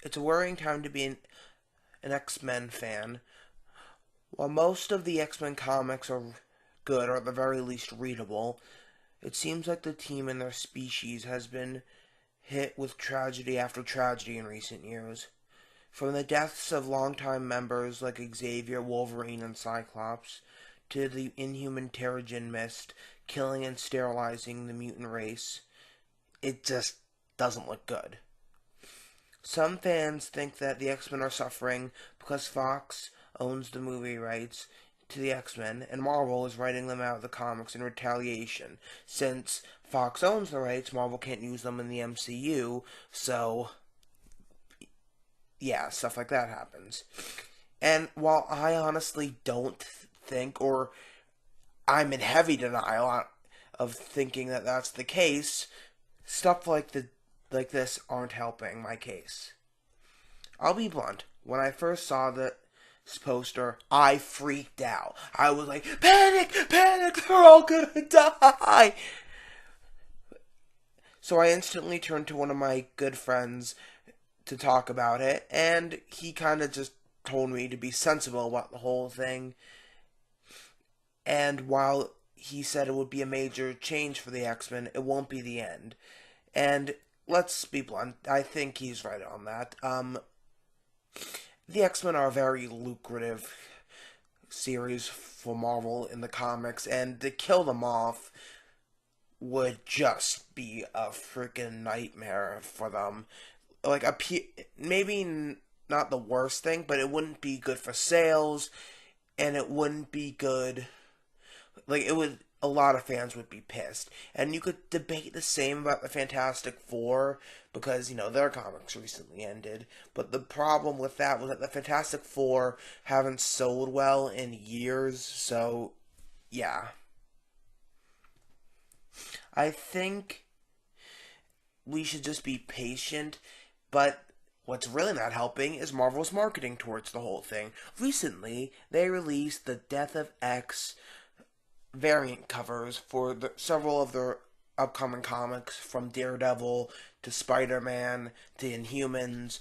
It's a worrying time to be an X-Men fan. While most of the X-Men comics are good, or at the very least readable, it seems like the team and their species has been hit with tragedy after tragedy in recent years. From the deaths of longtime members like Xavier, Wolverine, and Cyclops, to the inhuman Terrigen Mist killing and sterilizing the mutant race, it just doesn't look good. Some fans think that the X-Men are suffering because Fox owns the movie rights to the X-Men and Marvel is writing them out of the comics in retaliation. Since Fox owns the rights, Marvel can't use them in the MCU, so yeah, stuff like that happens. And while I honestly don't think, or I'm in heavy denial of thinking that that's the case, stuff like this aren't helping my case. I'll be blunt. When I first saw this poster, I freaked out. I was like, "Panic! Panic! They're all gonna die!" So I instantly turned to one of my good friends to talk about it, and he kind of just told me to be sensible about the whole thing. And while he said it would be a major change for the X-Men, it won't be the end. And let's be blunt, I think he's right on that. The X-Men are a very lucrative series for Marvel in the comics, and to kill them off would just be a freaking nightmare for them. Like maybe not the worst thing, but it wouldn't be good for sales, and it wouldn't be good. Like it would, a lot of fans would be pissed, and you could debate the same about the Fantastic Four because their comics recently ended. But the problem with that was that the Fantastic Four haven't sold well in years, so yeah. I think we should just be patient, but what's really not helping is Marvel's marketing towards the whole thing. Recently, they released the Death of X variant covers for several of their upcoming comics, from Daredevil to Spider-Man to Inhumans,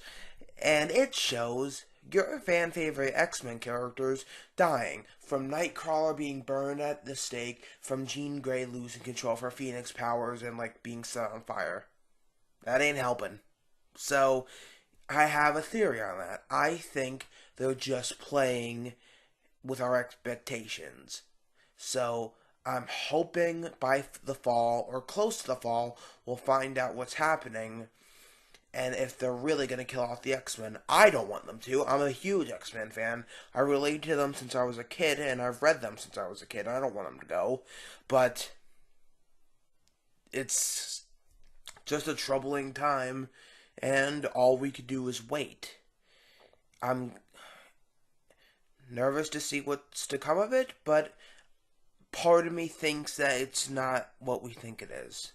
and it shows your fan favorite X-Men characters dying, from Nightcrawler being burned at the stake, from Jean Grey losing control of her Phoenix powers and being set on fire. That ain't helping. So I have a theory on that. I think they're just playing with our expectations. So I'm hoping by the fall, or close to the fall, we'll find out what's happening. And if they're really going to kill off the X-Men, I don't want them to. I'm a huge X-Men fan. I related to them since I was a kid, and I've read them since I was a kid. I don't want them to go. But it's just a troubling time, and all we could do is wait. I'm nervous to see what's to come of it, but part of me thinks that it's not what we think it is.